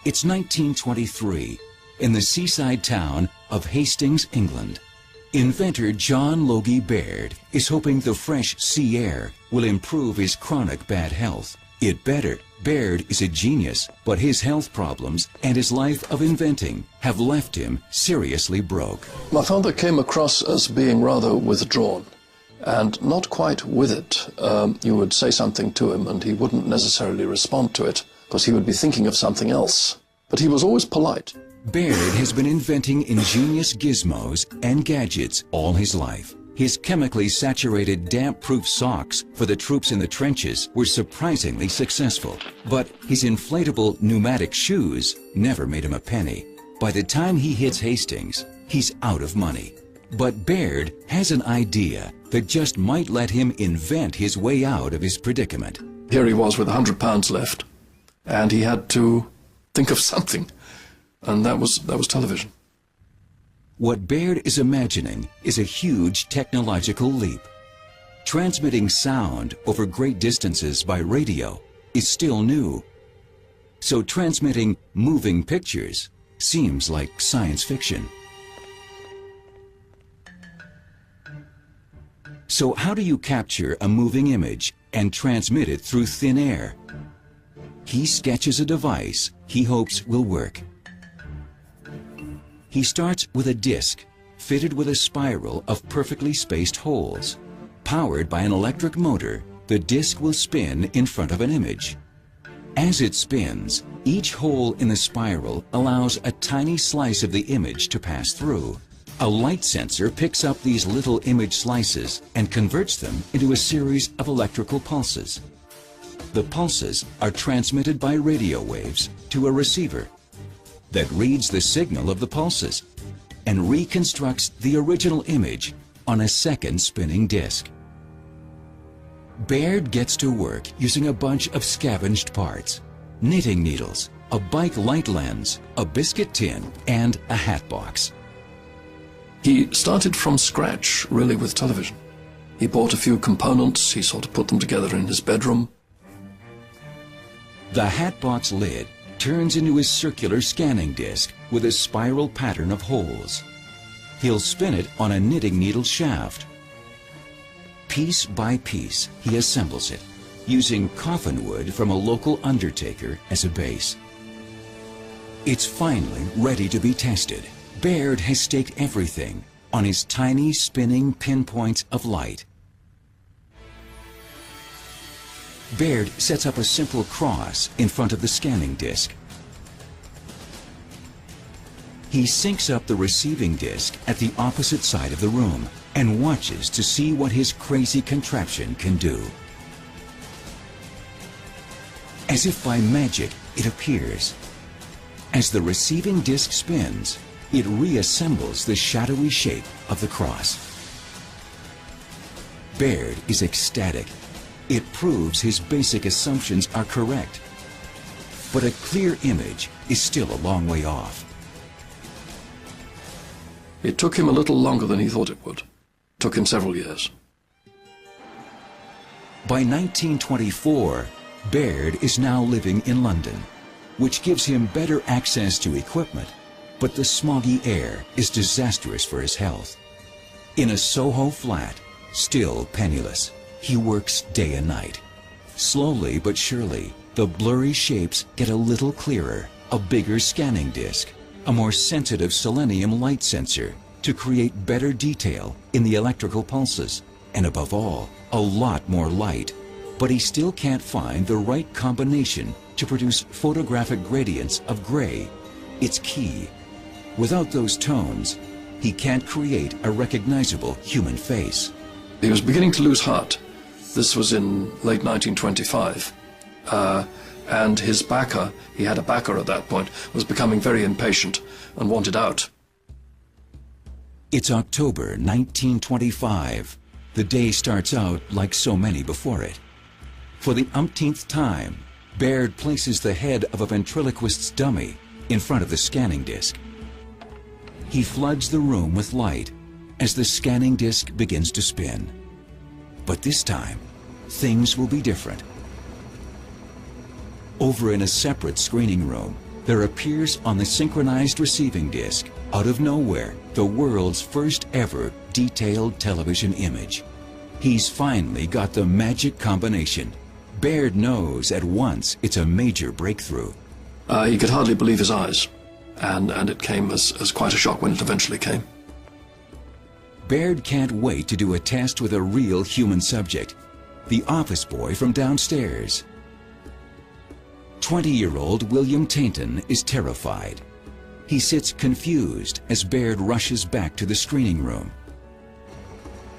It's 1923 in the seaside town of Hastings, England. Inventor John Logie Baird is hoping the fresh sea air will improve his chronic bad health. It better. Baird is a genius, but his health problems and his life of inventing have left him seriously broke. My father came across as being rather withdrawn and not quite with it. You would say something to him and he wouldn't necessarily respond to it because he would be thinking of something else. But he was always polite. Baird has been inventing ingenious gizmos and gadgets all his life. His chemically saturated damp-proof socks for the troops in the trenches were surprisingly successful. But his inflatable pneumatic shoes never made him a penny. By the time he hits Hastings, he's out of money. But Baird has an idea that just might let him invent his way out of his predicament. Here he was with £100 left, and he had to think of something. And that was television. What Baird is imagining is a huge technological leap. Transmitting sound over great distances by radio is still new. So transmitting moving pictures seems like science fiction. So how do you capture a moving image and transmit it through thin air? He sketches a device he hopes will work. He starts with a disc fitted with a spiral of perfectly spaced holes. Powered by an electric motor, the disc will spin in front of an image. As it spins, each hole in the spiral allows a tiny slice of the image to pass through. A light sensor picks up these little image slices and converts them into a series of electrical pulses. The pulses are transmitted by radio waves to a receiver that reads the signal of the pulses and reconstructs the original image on a second spinning disc. Baird gets to work using a bunch of scavenged parts: knitting needles, a bike light lens, a biscuit tin, and a hat box. He started from scratch, really, with television. He bought a few components, he sort of put them together in his bedroom. The hat box lid turns into his circular scanning disc with a spiral pattern of holes. He'll spin it on a knitting needle shaft. Piece by piece, he assembles it, using coffin wood from a local undertaker as a base. It's finally ready to be tested. Baird has staked everything on his tiny spinning pinpoints of light. Baird sets up a simple cross in front of the scanning disc. He syncs up the receiving disc at the opposite side of the room and watches to see what his crazy contraption can do. As if by magic, it appears. As the receiving disc spins, it reassembles the shadowy shape of the cross. Baird is ecstatic. It proves his basic assumptions are correct. But a clear image is still a long way off. It took him a little longer than he thought it would. It took him several years. By 1924, Baird is now living in London, which gives him better access to equipment, but the smoggy air is disastrous for his health. In a Soho flat, still penniless, he works day and night. Slowly but surely, the blurry shapes get a little clearer, a bigger scanning disc, a more sensitive selenium light sensor to create better detail in the electrical pulses, and above all, a lot more light. But he still can't find the right combination to produce photographic gradients of gray. It's key. Without those tones, he can't create a recognizable human face. He was beginning to lose heart. This was in late 1925. And his backer, he had a backer at that point, was becoming very impatient and wanted out. It's October 1925. The day starts out like so many before it. For the umpteenth time, Baird places the head of a ventriloquist's dummy in front of the scanning disc. He floods the room with light as the scanning disc begins to spin. But this time, things will be different. Over in a separate screening room, there appears on the synchronized receiving disc, out of nowhere, the world's first ever detailed television image. He's finally got the magic combination. Baird knows at once it's a major breakthrough. He could hardly believe his eyes, and it came as quite a shock when it eventually came. Baird can't wait to do a test with a real human subject, the office boy from downstairs. 20-year-old William Tainton is terrified. He sits confused as Baird rushes back to the screening room.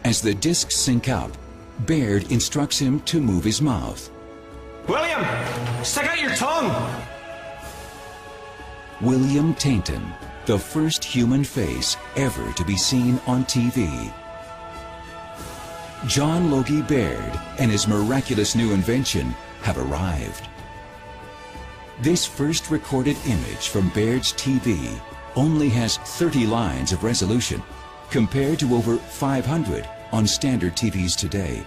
As the discs sync up, Baird instructs him to move his mouth. William, stick out your tongue! William Tainton, the first human face ever to be seen on TV. John Logie Baird and his miraculous new invention have arrived. This first recorded image from Baird's TV only has 30 lines of resolution, compared to over 500 on standard TVs today.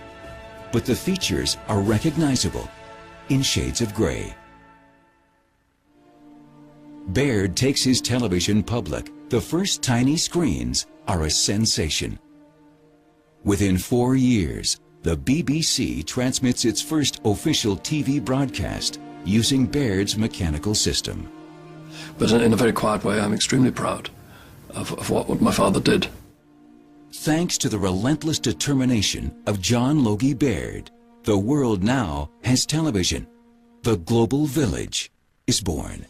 But the features are recognizable in shades of gray. Baird takes his television public. The first tiny screens are a sensation. Within 4 years, the BBC transmits its first official TV broadcast using Baird's mechanical system. But in a very quiet way, I'm extremely proud of what my father did. Thanks to the relentless determination of John Logie Baird, the world now has television. The global village is born.